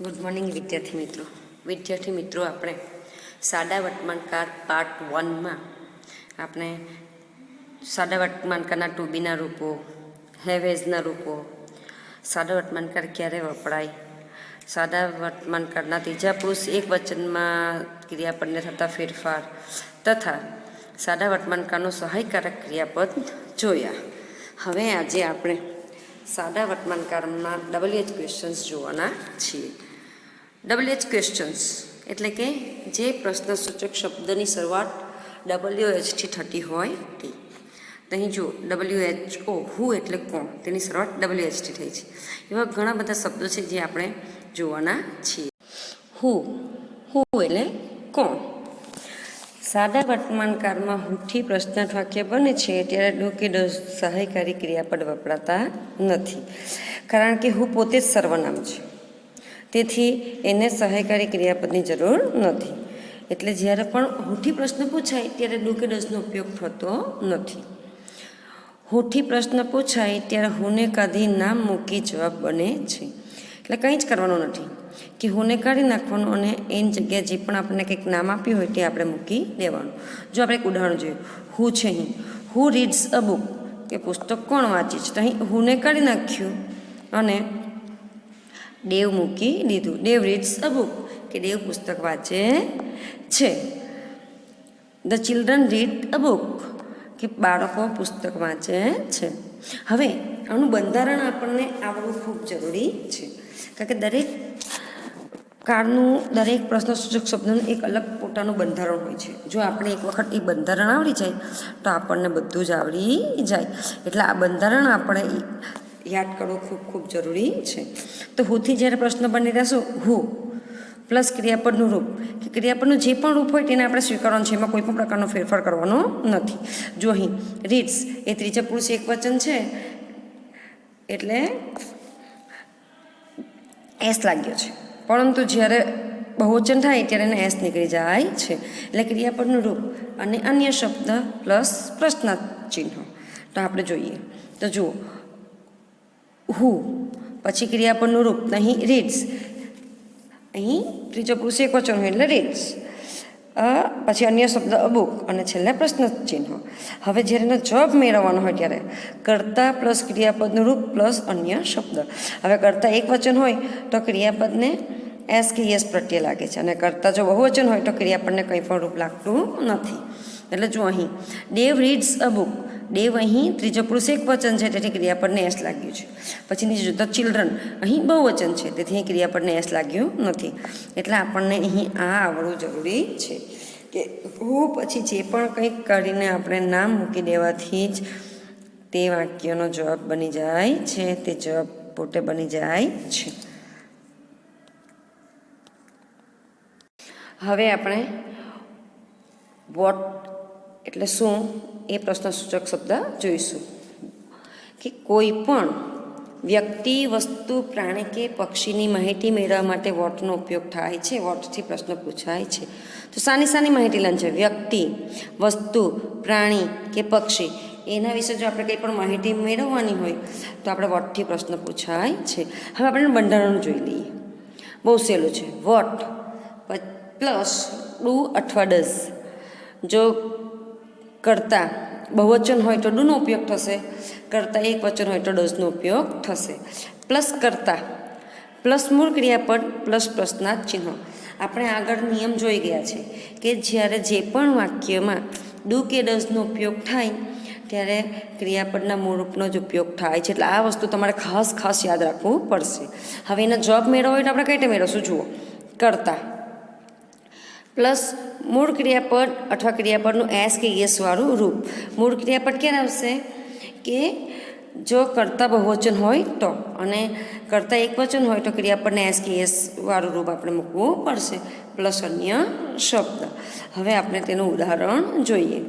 Good morning વિદ્યાર્થી મિત્રો આપણે સાદા વર્તમાનકાર પાર્ટ 1માં આપણે સાદા વર્તમાનકારના ટુ બીના રૂપો, હેવેઝના રૂપો, સાદા વર્તમાનકાર ક્યારે વપરાય, સાદા વર્તમાનકારના ત્રીજા પુરુષ એક વચનમાં ક્રિયાપદને થતા ફેરફાર તથા સાદા વર્તમાનકારનું સહાયકારક ક્રિયાપદ જોયા. હવે આજે આપણે સાદા વર્તમાનકારમાં WH ક્વેશ્ચન્સ જોવાના છીએ. WH ક્વેશ્ચન્સ એટલે કે જે પ્રશ્નસૂચક શબ્દની શરૂઆત WH થી થતી હોય તે. અહીં જો WHO હુ એટલે કોણ, તેની શરૂઆત WH થી થઈ છે. એવા ઘણા બધા શબ્દો છે જે આપણે જોવાના છીએ. હુ એટલે કોણ. સાદા વર્તમાનકાળમાં હુથી પ્રશ્નાર્થ વાક્ય બને છે ત્યારે ડુ કે ડઝ સહાયકારી ક્રિયાપદ વપરાતા નથી, કારણ કે હું પોતે જ સર્વનામ છે, તેથી એને સહાયકારી ક્રિયાપદની જરૂર નથી. એટલે જ્યારે પણ હુથી પ્રશ્ન પૂછાય ત્યારે ડુ કે ડઝનો ઉપયોગ થતો નથી. હુથી પ્રશ્ન પૂછાય ત્યારે હુને કાઢી નામ મૂકી જવાબ બને છે. એટલે કંઈ જ કરવાનું નથી કે હુને કાઢી નાખવાનું અને એની જગ્યાએ જે પણ આપણને કંઈક નામ આપ્યું હોય તે આપણે મૂકી દેવાનું. જો આપણે એક ઉદાહરણ જોયું, હુ છે અહીં, હુ રીડ્સ અ બુક, કે પુસ્તક કોણ વાંચે છે, તો અહીં હુને કાઢી નાખ્યું અને દેવ મૂકી દીધું. દેવ રીડ્સ અ બુક, કે દેવ પુસ્તક વાંચે છે. The children read a book, કે બાળકો પુસ્તક વાંચે છે. હવે આનું બંધારણ આપણને આવડવું ખૂબ જરૂરી છે, કારણ કે દરેક કાળનું દરેક પ્રશ્નસૂચક શબ્દનું એક અલગ પોતાનું બંધારણ હોય છે. જો આપણે એક વખત એ બંધારણ આવડી જાય તો આપણને બધું જ આવડી જાય. એટલે આ બંધારણ આપણે યાદ કરવું ખૂબ ખૂબ જરૂરી છે. તો હુથી જ્યારે પ્રશ્ન બની રહેશું, હુ પ્લસ ક્રિયાપદનું રૂપ, કે ક્રિયાપદનું જે પણ રૂપ હોય તેને આપણે સ્વીકારવાનું છે, એમાં કોઈ પણ પ્રકારનો ફેરફાર કરવાનો નથી. જો અહીં રીડ્સ એ ત્રીજા પુરુષ એક વચન છે એટલે એસ લાગ્યો છે, પરંતુ જ્યારે બહુવચન થાય ત્યારે એને એસ નીકળી જાય છે. એટલે ક્રિયાપદનું રૂપ અને અન્ય શબ્દ પ્લસ પ્રશ્નાર્થ ચિહ્ન. તો આપણે જોઈએ તો જુઓ, હુ પછી ક્રિયાપદનું રૂપ, અહીં રીડ્સ, અહીં ત્રીજો પુરુષ એક વચન હોય એટલે રીડ્સ, પછી અન્ય શબ્દ અબુક અને છેલ્લે પ્રશ્ન ચિહ્ન. હવે જ્યારે એનો જવાબ મેળવવાનો હોય ત્યારે કર્તા પ્લસ ક્રિયાપદનું રૂપ પ્લસ અન્ય શબ્દ. હવે કર્તા એક વચન હોય તો ક્રિયાપદને એસ કે યસ પ્રત્યે લાગે છે, અને કર્તા જો બહુવચન હોય તો ક્રિયાપદને કંઈ પણ રૂપ લાગતું નથી. એટલે જો અહીં દેવ રીડ્સ અ બુક, દેવ અહીં ત્રીજો પુરુષ એક વચન છે તેથી ક્રિયાપદને એસ લાગ્યું છે. પછી નીચે ધ ચિલ્ડ્રન અહીં બહુવચન છે તેથી અહીં ક્રિયાપદને એસ લાગ્યું નથી. એટલે આપણને અહીં આ આવડવું જરૂરી છે કે હુ પછી જે પણ કંઈક કરીને આપણે નામ મૂકી દેવાથી જ તે વાક્યનો જવાબ બની જાય છે, તે જવાબ પોતે બની જાય છે. હવે આપણે વોટ એટલે શું એ પ્રશ્નસૂચક શબ્દ જોઈશું. કે કોઈ પણ વ્યક્તિ, વસ્તુ, પ્રાણી કે પક્ષીની માહિતી મેળવવા માટે વોટનો ઉપયોગ થાય છે. વોટથી પ્રશ્ન પૂછાય છે. તો સાની માહિતી લેવાની છે. વ્યક્તિ, વસ્તુ, પ્રાણી કે પક્ષી એના વિશે જો આપણે કંઈ પણ માહિતી મેળવવાની હોય તો આપણે વોટથી પ્રશ્ન પૂછાય છે. હવે આપણે બંધારણ જોઈ લઈએ. બહુ સહેલું છે. વોટ પ્લસ ડુ અથવા ડઝ. જો કર્તા બહુવચન હોય તો ડુનો ઉપયોગ થશે, કર્તા એક વચન હોય તો ડઝનો ઉપયોગ થશે. પ્લસ કર્તા પ્લસ મૂળ ક્રિયાપદ પ્લસ પ્રશ્નાર્થ ચિહ્ન. આપણે આગળ નિયમ જોઈ ગયા છે કે જ્યારે જે પણ વાક્યમાં ડુ કે ડઝનો ઉપયોગ થાય ત્યારે ક્રિયાપદના મૂળ રૂપનો જ ઉપયોગ થાય છે. એટલે આ વસ્તુ તમારે ખાસ યાદ રાખવું પડશે. હવે એનો જવાબ મેળવવો હોય તો આપણે કઈ રીતે મેળવશું? જુઓ, કર્તા પ્લસ મૂળ ક્રિયાપદ અથવા ક્રિયાપદનું એસ કે યસવાળું રૂપ. મૂળ ક્રિયાપદ ક્યારે આવશે? કે જો કર્તા બહુવચન હોય તો, અને કર્તા એક વચન હોય તો ક્રિયાપદને એસ કે યસવાળું રૂપ આપણે મૂકવું પડશે પ્લસ અન્ય શબ્દ. હવે આપણે તેનું ઉદાહરણ જોઈએ.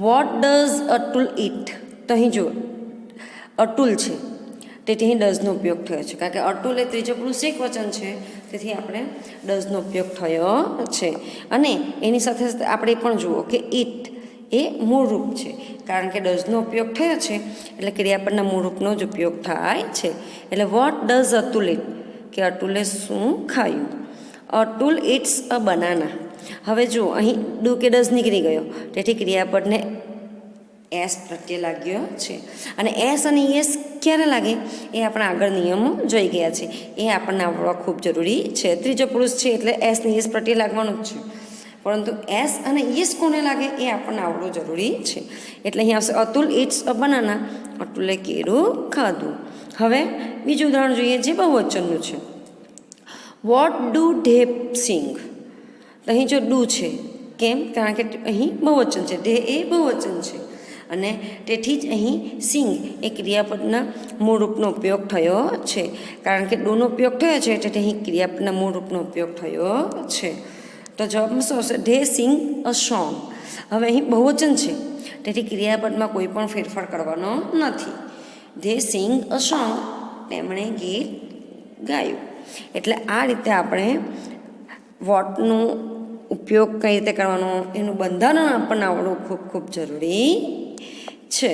What does Atul it? તો અહીં જુઓ, અતુલ છે તેથી અહીં ડઝનો ઉપયોગ થયો છે, કારણ કે અતુલ એ ત્રીજો પુરુષ એક વચન છે તેથી આપણે ડઝનો ઉપયોગ થયો છે. અને એની સાથે સાથે આપણે પણ જુઓ કે ઇટ એ મૂળ રૂપ છે, કારણ કે ડઝનો ઉપયોગ થયો છે એટલે ક્રિયાપદના મૂળ રૂપનો જ ઉપયોગ થાય છે. એટલે વોટ ડઝ અતુલ ઇટ કે અતુલે શું ખાયું? Atul it's a banana. હવે જુઓ, અહીં ડુ કે ડઝ નીકળી ગયો, તેથી ક્રિયાપદને એસ પ્રત્યે લાગ્યો છે. અને એસ અને યસ ક્યારે લાગે એ આપણા આગળ નિયમો જોઈ ગયા છે, એ આપણને આવડવા ખૂબ જરૂરી છે. ત્રીજો પુરુષ છે એટલે એસ ને યસ પ્રત્યે લાગવાનું જ છે, પરંતુ એસ અને યસ કોને લાગે એ આપણને આવડવું જરૂરી છે. એટલે અહીં આવશે અતુલ ઇટ્સ અ બનાના, અતુલે કેળું ખાધું. હવે બીજું ઉદાહરણ જોઈએ જે બહુવચનનું છે. વોટ ડુ ધે સિંગ? અહીં જો ડુ છે, કેમ? કારણ કે અહીં બહુવચન છે, ધે એ બહુવચન છે, અને તેથી જ અહીં સિંગ એ ક્રિયાપદના મૂળ રૂપનો ઉપયોગ થયો છે. કારણ કે ડુનો ઉપયોગ થયો છે તેથી અહીં ક્રિયાપદના મૂળ રૂપનો ઉપયોગ થયો છે. તો જવાબમાં શું આવશે? They sing a song. હવે અહીં બહુવચન છે તેથી ક્રિયાપદમાં કોઈ પણ ફેરફાર કરવાનો નથી. ધે સિંગ અ સોંગ, તેમણે ગીત ગાયું. એટલે આ રીતે આપણે વોટનો ઉપયોગ કઈ રીતે કરવાનો એનું બંધારણ આપણને આવડવું ખૂબ ખૂબ જરૂરી છે.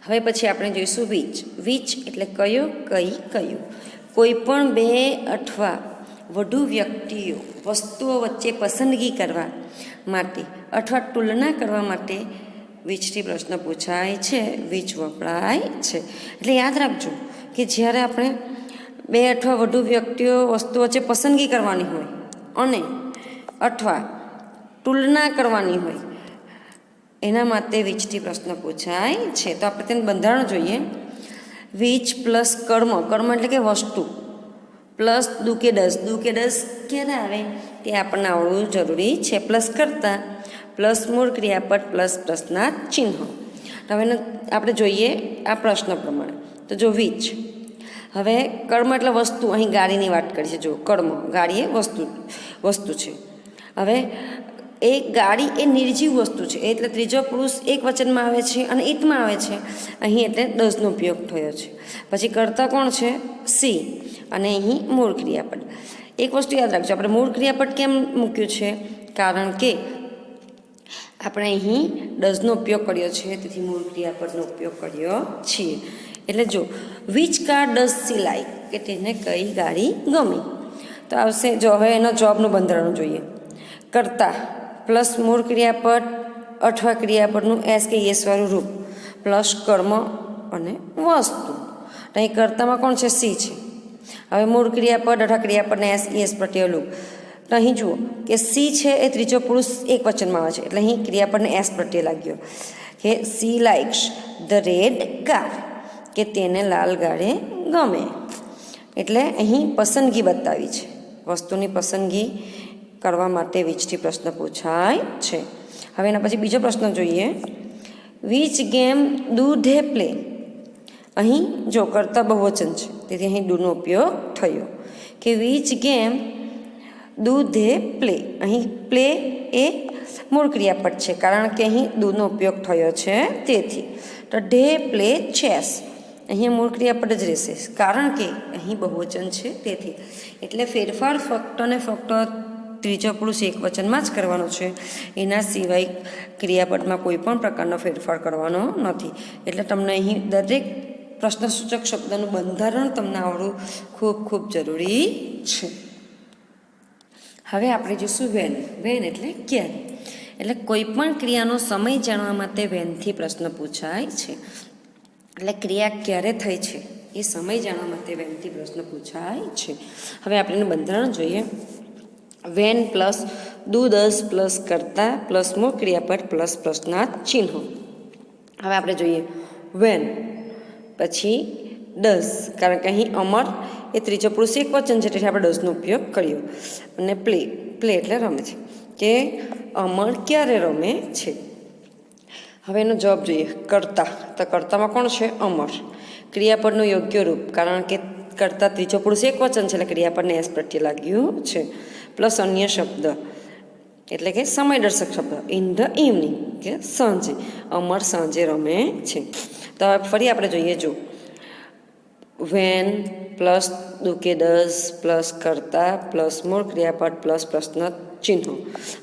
હવે પછી આપણે જોઈશું વિચ. વિચ એટલે કયો, કઈ, કયું. કોઈ પણ બે અથવા વધુ વ્યક્તિઓ વસ્તુઓ વચ્ચે પસંદગી કરવા માટે અથવા તુલના કરવા માટે વિચથી પ્રશ્ન પૂછાય છે, વિચ વપરાય છે. એટલે યાદ રાખજો કે જ્યારે આપણે બે અથવા વધુ વ્યક્તિઓ વસ્તુઓ વચ્ચે પસંદગી કરવાની હોય અને અથવા તુલના કરવાની હોય એના માટે વિચથી પ્રશ્ન પૂછાય છે. તો આપણે તેનું બંધારણ જોઈએ. વિચ પ્લસ કર્મ, કર્મ એટલે કે વસ્તુ, પ્લસ ડુ કે ડઝ ક્યારે આવે તે આપણને આવડવું જરૂરી છે. પ્લસ કરતા, પ્લસ મૂળ ક્રિયાપદ, પ્લસ પ્રશ્નાર્થ ચિહ્ન. હવે આપણે જોઈએ આ પ્રશ્ન પ્રમાણે. તો જો વિચ, હવે કર્મ એટલે વસ્તુ, અહીં ગાડીની વાત કરી છે. જો કર્મ, ગાડી એ વસ્તુ છે. હવે એ ગાડી એ નિર્જીવ વસ્તુ છે, એટલે ત્રીજો પુરુષ એક વચનમાં આવે છે અને ઇટમાં આવે છે. અહીં એટલે ડઝનો ઉપયોગ થયો છે. પછી કર્તા કોણ છે? સી, અને અહીં મૂળ ક્રિયાપદ. એક વસ્તુ યાદ રાખજો, આપણે મૂળ ક્રિયાપદ કેમ મૂક્યું છે? કારણ કે આપણે અહીં ડઝનો ઉપયોગ કર્યો છે, તેથી મૂળ ક્રિયાપદનો ઉપયોગ કર્યો છીએ. એટલે જો which car does she like, કે તેને કઈ ગાડી ગમી. તો આવશે, જો હવે એનો જવાબનું બંધારણ જોઈએ. કર્તા પ્લસ મૂળ ક્રિયાપદ અથવા ક્રિયાપદનું એસ કે યસવાળું રૂપ પ્લસ કર્મ અને વસ્તુ. અહીં કર્તામાં કોણ છે? સી છે. હવે મૂળ ક્રિયાપદ અથવા ક્રિયાપદને એસ યસ પ્રત્યે રૂપ. તો અહીં જુઓ કે સી છે એ ત્રીજો પુરુષ એક વચનમાં આવે છે, એટલે અહીં ક્રિયાપદને એસ પ્રત્યે લાગ્યો કે C likes the red car, કે તેને લાલ ગાડી ગમે. એટલે અહીં પસંદગી બતાવી છે, વસ્તુની પસંદગી કરવા માટે વિચથી પ્રશ્ન પૂછાય છે. હવે એના પછી બીજો પ્રશ્ન જોઈએ. Which game do they play? અહીં જો કરતા બહુવચન છે તેથી અહીં ડુનો ઉપયોગ થયો કે which game do they play. અહીં પ્લે એ મૂળ ક્રિયાપદ છે કારણ કે અહીં ડુનો ઉપયોગ થયો છે તેથી. તો ધે પ્લે ચેસ, અહીંયા મૂળ ક્રિયાપદ જ રહેશે કારણ કે અહીં બહુવચન છે તેથી. એટલે ફેરફાર ફક્ત ને ફક્ત ત્રીજો પુરુષ એક વચનમાં જ કરવાનો છે, એના સિવાય ક્રિયાપદમાં કોઈ પણ પ્રકારનો ફેરફાર કરવાનો નથી. એટલે તમને અહીં દરેક પ્રશ્નસૂચક શબ્દનું બંધારણ તમને આવડવું ખૂબ ખૂબ જરૂરી છે. હવે આપણે જોઈશું વેન. વેન એટલે ક્યારે. એટલે કોઈ પણ ક્રિયાનો સમય જાણવા માટે વેનથી પ્રશ્ન પૂછાય છે. એટલે ક્રિયા ક્યારે થઈ છે એ સમય જાણવા માટે વેનથી પ્રશ્ન પૂછાય છે. હવે આપણે એનું બંધારણ જોઈએ. When plus do does plus કર્તા પ્લસ મૂળ ક્રિયાપદ પ્લસ પ્રશ્નાર્થ ચિહ્ન. હવે આપણે જોઈએ વેન પછી ડઝ, કારણ કે અહીં અમર એ ત્રીજો પુરુષ એક વચન છે તેથી આપણે ડઝનો ઉપયોગ કર્યો. અને પ્લે, પ્લે એટલે રમે છે, કે અમર ક્યારે રમે છે. હવે એનો જવાબ જોઈએ. કર્તા, તો કર્તામાં કોણ છે? અમર. ક્રિયાપદનું યોગ્ય રૂપ, કારણ કે કર્તા ત્રીજો પુરુષ એક વચન છે એટલે ક્રિયાપદને એસ પ્રત્યે લાગ્યું છે. પ્લસ અન્ય શબ્દ એટલે કે સમયદર્શક શબ્દ. ઇન ધ ઇવનિંગ, કે સાંજે, અમર સાંજે રમે છે. તો ફરી આપણે જોઈએ. જો વેન પ્લસ ડુ કે ડઝ પ્લસ કર્તા પ્લસ મૂળ ક્રિયાપદ પ્લસ પ્રશ્ન ચિહ્નો.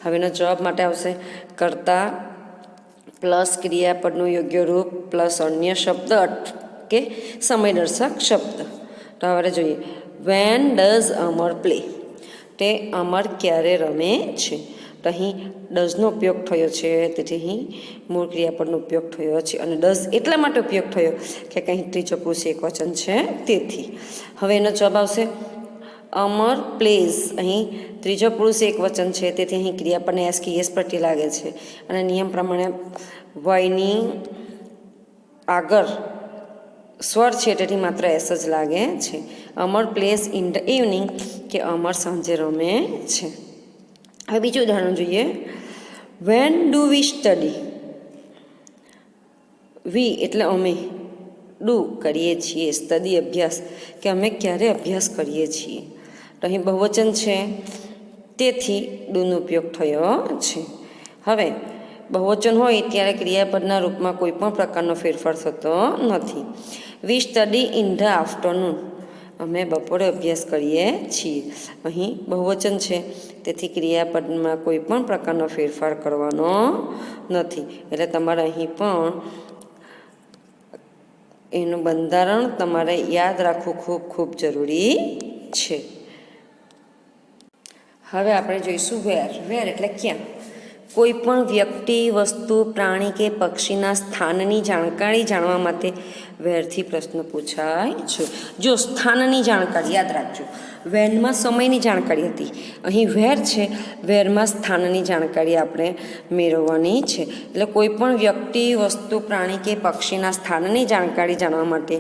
હવે એનો જવાબ માટે આવશે કર્તા પ્લસ ક્રિયાપદનું યોગ્ય રૂપ પ્લસ અન્ય શબ્દ કે સમયદર્શક શબ્દ. તો હવે જોઈએ વેન ડઝ અમર પ્લે, તે અમર ક્યારે રમે છે. તો અહીં ડઝનો ઉપયોગ થયો છે, તેથી અહીં મૂળ ક્રિયાપદનો ઉપયોગ થયો છે. અને ડઝ એટલા માટે ઉપયોગ થયો કે કંઈ ત્રીજો પુરુષ એકવચન છે તેથી. હવે એનો જવાબ આવશે અમર પ્લેઝ. અહીં ત્રીજો પુરુષ એકવચન છે, તેથી અહીં ક્રિયાપદને એસ કે એસ પ્રત્યે લાગે છે. અને નિયમ પ્રમાણે વાયની આગળ સ્વર છે તેથી માત્ર એસ જ લાગે છે. Amar plays in the evening, કે અમર સાંજે રમે છે. હવે બીજું ઉદાહરણ જોઈએ. When do we study. We એટલે અમે, ડુ કરીએ છીએ, સ્ટડી અભ્યાસ, કે અમે ક્યારે અભ્યાસ કરીએ છીએ. તો અહીં બહુવચન છે તેથી ડુનો ઉપયોગ થયો છે. હવે બહુવચન હોય ત્યારે ક્રિયાપદના રૂપમાં કોઈ પણ પ્રકારનો ફેરફાર થતો નથી. વી સ્ટડી ઇન ધ આફ્ટરનૂન, અમે બપોરે અભ્યાસ કરીએ છીએ. અહીં બહુવચન છે તેથી ક્રિયાપદમાં કોઈ પણ પ્રકારનો ફેરફાર કરવાનો નથી. એટલે તમારે અહીં પણ એનું બંધારણ તમારે યાદ રાખવું ખૂબ ખૂબ જરૂરી છે. હવે આપણે જોઈશું વેર. વેર એટલે ક્યાં. કોઈ પણ વ્યક્તિ, વસ્તુ, પ્રાણી કે પક્ષીના સ્થાનની જાણકારી જાણવા માટે વેરથી પ્રશ્ન પૂછાય છે. જો સ્થાનની જાણકારી યાદ રાખજો, વેનમાં સમયની જાણકારી હતી, અહીં વેર છે, વેરમાં સ્થાનની જાણકારી આપણે મેળવવાની છે. એટલે કોઈ પણ વ્યક્તિ, વસ્તુ, પ્રાણી કે પક્ષીના સ્થાનની જાણકારી જાણવા માટે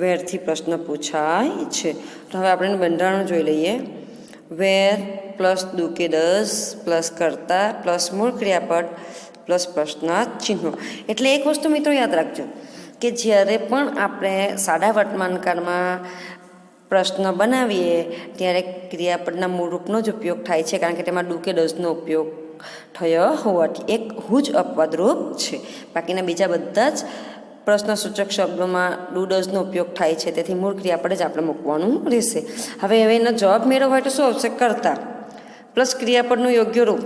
વેરથી પ્રશ્ન પૂછાય છે. તો હવે આપણે બંધારણ જોઈ લઈએ. વેર પ્લસ ડુ કે ડઝ પ્લસ કર્તા પ્લસ મૂળ ક્રિયાપદ પ્લસ પ્રશ્નાર્થ ચિહ્નો. એટલે એક વસ્તુ મિત્રો યાદ રાખજો કે જ્યારે પણ આપણે સાદા વર્તમાનકાળમાં પ્રશ્ન બનાવીએ ત્યારે ક્રિયાપદના મૂળ રૂપનો જ ઉપયોગ થાય છે, કારણ કે તેમાં ડુ કે ડઝનો ઉપયોગ થયો હોવાથી એક હું જ અપવાદરૂપ છે. બાકીના બીજા બધા જ પ્રશ્નસૂચક શબ્દોમાં ડુ ડઝનો ઉપયોગ થાય છે, તેથી મૂળ ક્રિયાપદ જ આપણે મૂકવાનું રહેશે. હવે એનો જવાબ મેળવવો હોય તો શું આવશે? કર્તા પ્લસ ક્રિયાપદનું યોગ્ય રૂપ.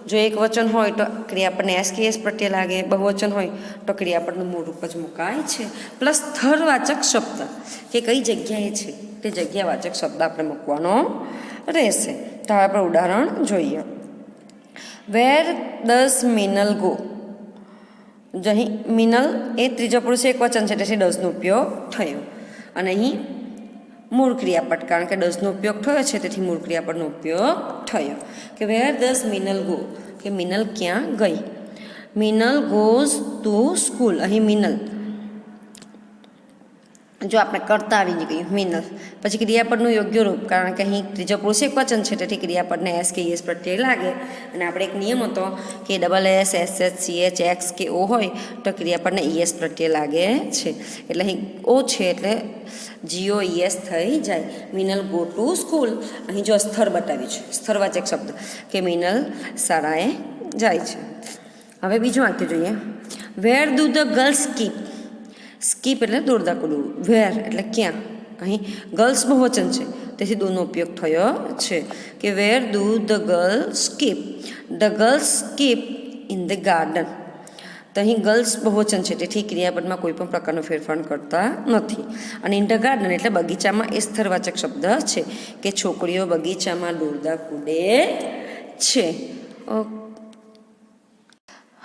જો એક વચન હોય તો ક્રિયાપદને એસ કે એસ પ્રત્યે લાગે, બહુવચન હોય તો ક્રિયાપદનું મૂળ રૂપ જ મુકાય છે. પ્લસ સ્થળવાચક શબ્દ, કે કઈ જગ્યાએ છે તે જગ્યાવાચક શબ્દ આપણે મૂકવાનો રહેશે. તો હવે આપણે ઉદાહરણ જોઈએ. Where does Minal go. જો અહીં મિનલ એ ત્રીજો પુરુષ એક વચન છે, તેથી ડઝનો ઉપયોગ થયો. અને અહીં મૂળ ક્રિયાપદ, કારણ કે ડઝનો ઉપયોગ થયો છે તેથી મૂળ ક્રિયાપદનો ઉપયોગ થયો. કે વેર ડઝ મિનલ ગો, કે મિનલ ક્યાં ગઈ. Minal goes to school. અહીં મિનલ જો આપણે કરતા આવી ગયું મિનલ, પછી ક્રિયાપદનું યોગ્ય રૂપ, કારણ કે અહીં ત્રીજો પુરુષ એક વચન છે તેથી ક્રિયાપદને એસ કે એસ પ્રત્યે લાગે. અને આપણે એક નિયમ હતો કે double S, S H, C H, x કે ઓ હોય તો ક્રિયાપદને ઈએસ પ્રત્યે લાગે છે. એટલે અહીં ઓ છે એટલે જીઓ ઈએસ થઈ જાય. Minal go to school. અહીં જો સ્થળ બતાવ્યું છે, સ્થળવાચક શબ્દ, કે મિનલ શાળાએ જાય છે. હવે બીજું વાક્ય જોઈએ. Where do the girls skip. Skip એટલે દોડતા કૂદવું, વેર એટલે ક્યાં. અહીં ગર્લ્સ બહુવચન છે તેથી ડુનો ઉપયોગ થયો છે. કે where do the girls skip. The girls skip in the garden. તો અહીં ગર્લ્સ બહુવચન છે તેથી ક્રિયાપદમાં કોઈ પણ પ્રકારનો ફેરફાર કરતા નથી. અને ઇન ધ ગાર્ડન એટલે બગીચામાં એ સ્થળવાચક શબ્દ છે કે છોકરીઓ બગીચામાં દોડતા કૂદે છે.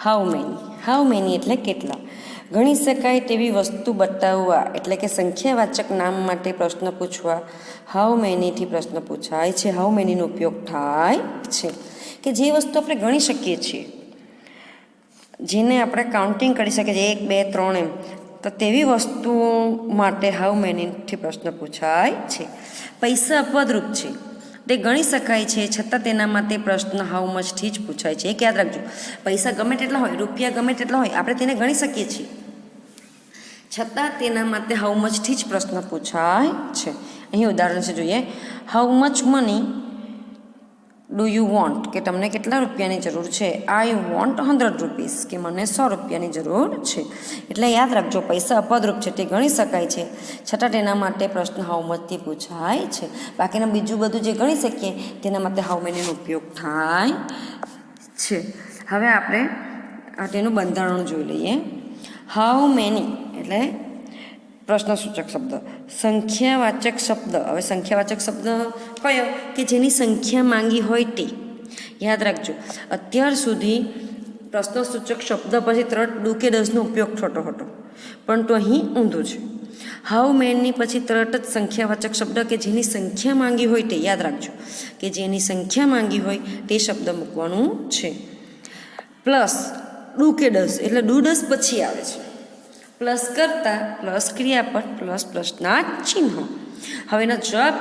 How many. હાઉ મેની એટલે કેટલા. ગણી શકાય તેવી વસ્તુ બતાવવા એટલે કે સંખ્યાવાચક નામ માટે પ્રશ્ન પૂછવા હાઉ મેનીથી પ્રશ્ન પૂછાય છે. હાઉ મેનીનો ઉપયોગ થાય છે કે જે વસ્તુ આપણે ગણી શકીએ છીએ, જેને આપણે કાઉન્ટિંગ કરી શકીએ છીએ 1, 2, 3 એમ, તો તેવી વસ્તુઓ માટે હાઉ મેનીથી પ્રશ્ન પૂછાય છે. પૈસા અપવાદરૂપ છે, તે ગણી શકાય છે છતાં તેના માટે પ્રશ્ન હાઉ મચથી જ પૂછાય છે. એક યાદ રાખજો, પૈસા ગમે તેટલા હોય, રૂપિયા ગમે તેટલા હોય, આપણે તેને ગણી શકીએ છીએ, છતાં તેના માટે હાઉ મચથી જ પ્રશ્ન પૂછાય છે. અહીં ઉદાહરણ છે જોઈએ. How much money do you want, કે તમને કેટલા રૂપિયાની જરૂર છે. આઈ વોન્ટ 100 રૂપીસ, કે મને 100 રૂપિયાની જરૂર છે. એટલે યાદ રાખજો, પૈસા અપવાદરૂપ છે, તે ગણી શકાય છે, છતાં તેના માટે પ્રશ્ન હાઉ મચથી પૂછાય છે. બાકીના બીજું બધું જે ગણી શકીએ તેના માટે હાઉ મેનીનો ઉપયોગ થાય છે. હવે આપણે તેનું બંધારણ જોઈ લઈએ. હાઉ મેની એટલે પ્રશ્નસૂચક શબ્દ. સંખ્યાવાચક શબ્દ. હવે સંખ્યાવાચક શબ્દ કયો કે જેની સંખ્યા માંગી હોય તે. યાદ રાખજો, અત્યાર સુધી પ્રશ્નસૂચક શબ્દ પછી તરત ડુ કે ડઝનો ઉપયોગ થતો હતો, પરંતુ અહીં ઊંધું છે. હાઉ મેની પછી તરત જ સંખ્યાવાચક શબ્દ કે જેની સંખ્યા માંગી હોય તે. યાદ રાખજો કે જેની સંખ્યા માંગી હોય તે શબ્દ મૂકવાનું છે. પ્લસ ડુ કે ડઝ એટલે ડુ ડઝ પછી આવે છે. પ્લસ કરતા, પ્લસ ક્રિયાપદ, પ્લસ પ્રશ્નના ચિહ્નો. હવે એનો જવાબ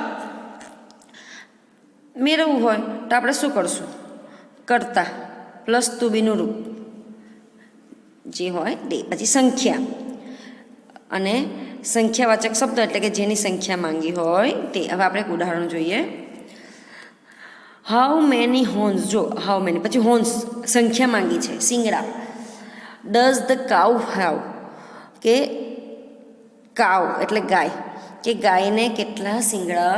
મેળવવું હોય તો આપણે શું કરશું? કરતા પ્લસ ટુ બીનું રૂપ જે હોય તે, પછી સંખ્યા અને સંખ્યાવાચક શબ્દ એટલે કે જેની સંખ્યા માંગી હોય તે. હવે આપણે એક ઉદાહરણ જોઈએ. How many horns. જો હાઉ મેની પછી હોર્ન્સ સંખ્યા માંગી છે, શિંગડા. ડઝ ધ કાઉ હેવ કે કાવ એટલે ગાય, કે ગાયને કેટલા શિંગડા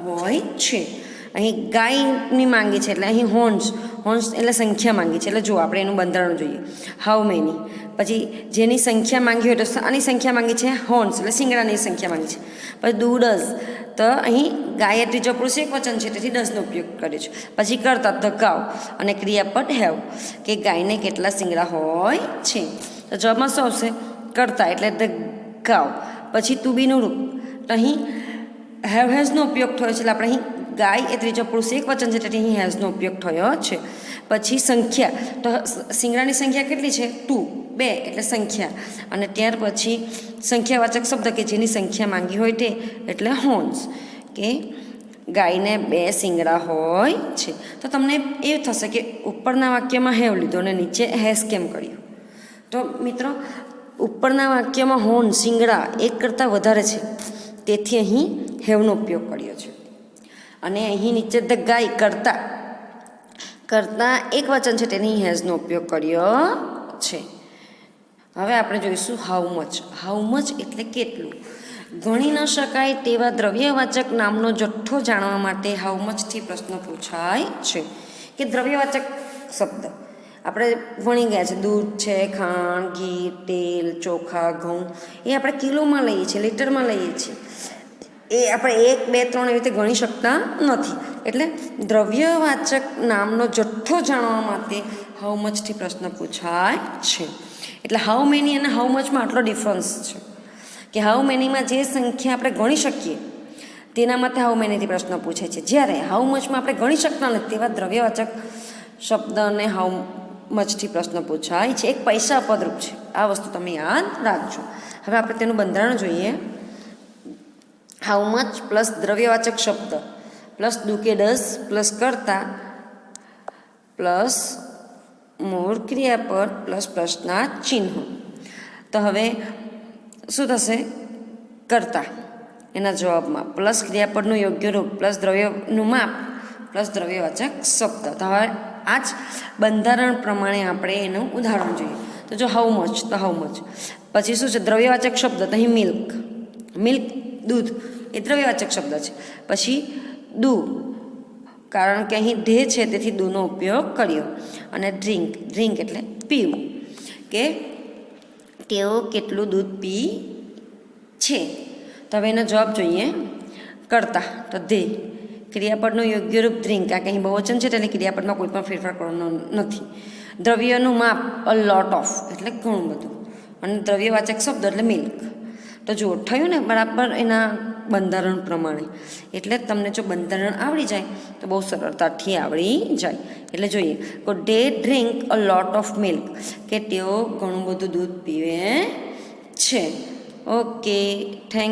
હોય છે. અહીં ગાયની માંગી છે એટલે અહીં હોર્ન્સ. હોર્ન્સ એટલે સંખ્યા માંગી છે. એટલે જો આપણે એનું બંધારણ જોઈએ. હાઉ મેની પછી જેની સંખ્યા માંગી હોય તો આની સંખ્યા માંગી છે હોર્ન્સ એટલે શિંગડાની સંખ્યા માંગી છે. પછી ડુ ડઝ તો અહીં ગાય ત્રીજો પુરુષ એક વચન છે તેથી ડઝનો ઉપયોગ કર્યો છે. પછી કરતા ધ કાવ અને ક્રિયાપદ હેવ કે ગાયને કેટલા શિંગડા હોય છે. તો જવાબમાં શું આવશે? કરતા એટલે ધ કાવ, પછી ટુ બીનું રૂપ તો અહીં હેવ હેઝનો ઉપયોગ થયો છે એટલે આપણે અહીં ગાય એ ત્રીજો પુરુષ એક વચન છે તેથી અહીં હેઝનો ઉપયોગ થયો છે. પછી સંખ્યા તો શિંગડાની સંખ્યા કેટલી છે? 2, 2 એટલે સંખ્યા. અને ત્યાર પછી સંખ્યાવાચક શબ્દ કે જેની સંખ્યા માંગી હોય તે એટલે હોર્ન્સ કે ગાયને 2 શિંગડા હોય છે. તો તમને એવું થશે કે ઉપરના વાક્યમાં હેવ લીધો અને નીચે હેઝ કેમ કર્યું? તો મિત્રો ઉપરના વાક્યમાં હોર્ન શિંગડા એક કરતાં વધારે છે તેથી અહીં હેવનો ઉપયોગ કર્યો છે. અને અહીં નીચે ધ ગાય કરતા એક વચન છે તેની હેઝનો ઉપયોગ કર્યો છે. હવે આપણે જોઈશું હાઉ મચ. હાઉ મચ એટલે કેટલું. ગણી ન શકાય તેવા દ્રવ્યવાચક નામનો જથ્થો જાણવા માટે હાઉ મચથી પ્રશ્ન પૂછાય છે. કે દ્રવ્યવાચક શબ્દ આપણે ભણી ગયા છે. દૂધ છે, ખાંડ, ઘી, તેલ, ચોખા, ઘઉં એ આપણે કિલોમાં લઈએ છીએ, લીટરમાં લઈએ છીએ. એ આપણે 1, 2, 3 એવી રીતે ગણી શકતા નથી. એટલે દ્રવ્યવાચક નામનો જથ્થો જાણવા માટે હાઉ મચથી પ્રશ્ન પૂછાય છે. એટલે હાઉ મેની અને હાઉ મચમાં આટલો ડિફરન્સ છે કે હાઉ મેનીમાં જે સંખ્યા આપણે ગણી શકીએ તેના માટે હાઉ મેનીથી પ્રશ્ન પૂછાય છે. જ્યારે હાઉ મચમાં આપણે ગણી શકતા નથી તેવા દ્રવ્યવાચક શબ્દને હાઉ મચથી પ્રશ્ન પૂછાય છે. એક પૈસા પદરૂપ છે. આ વસ્તુ તમે યાદ રાખજો. હવે આપણે તેનું બંધારણ જોઈએ. હાઉ મચ પ્લસ દ્રવ્યવાચક શબ્દ પ્લસ ડુ કે ડઝ પ્લસ કરતા પ્લસ મૂળ ક્રિયાપદ પ્લસ પ્રશ્નના ચિહ્નો. તો હવે શું થશે? કરતા એના જવાબમાં પ્લસ ક્રિયાપદનું યોગ્ય રૂપ પ્લસ દ્રવ્યનું માપ પ્લસ દ્રવ્યવાચક શબ્દ. તો હવે આ જ બંધારણ પ્રમાણે આપણે એનું ઉદાહરણ જોઈએ. તો જો હાઉ મચ તો હાઉ મચ પછી શું છે? દ્રવ્યવાચક શબ્દ તો અહીં મિલ્ક. મિલ્ક દૂધ એ દ્રવ્યવાચક શબ્દ છે. પછી ડુ કારણ કે અહીં ધે છે તેથી ડુનો ઉપયોગ કર્યો. અને ડ્રિંક. ડ્રિંક એટલે પીવું કે તેઓ કેટલું દૂધ પી છે. તો હવે એનો જવાબ જોઈએ. કરતા તો ધે ક્રિયાપદનું યોગ્ય રૂપ ડ્રિંક. કારણ કે અહીં બહુવચન છે એટલે ક્રિયાપદમાં કોઈ પણ ફેરફાર કરવાનો નથી. દ્રવ્યનું માપ અ લોટ ઓફ એટલે ઘણું બધું. અને દ્રવ્યવાચક શબ્દ એટલે મિલ્ક. તો જુઓ થયું ને બરાબર એના બંધારણ પ્રમાણે. એટલે તમને જો બંધારણ આવડી જાય તો બહુ સરળતાથી આવડી જાય. એટલે જોઈએ તો they drink a lot of milk કે તેઓ ઘણું બધું દૂધ પીવે છે. Okay, thank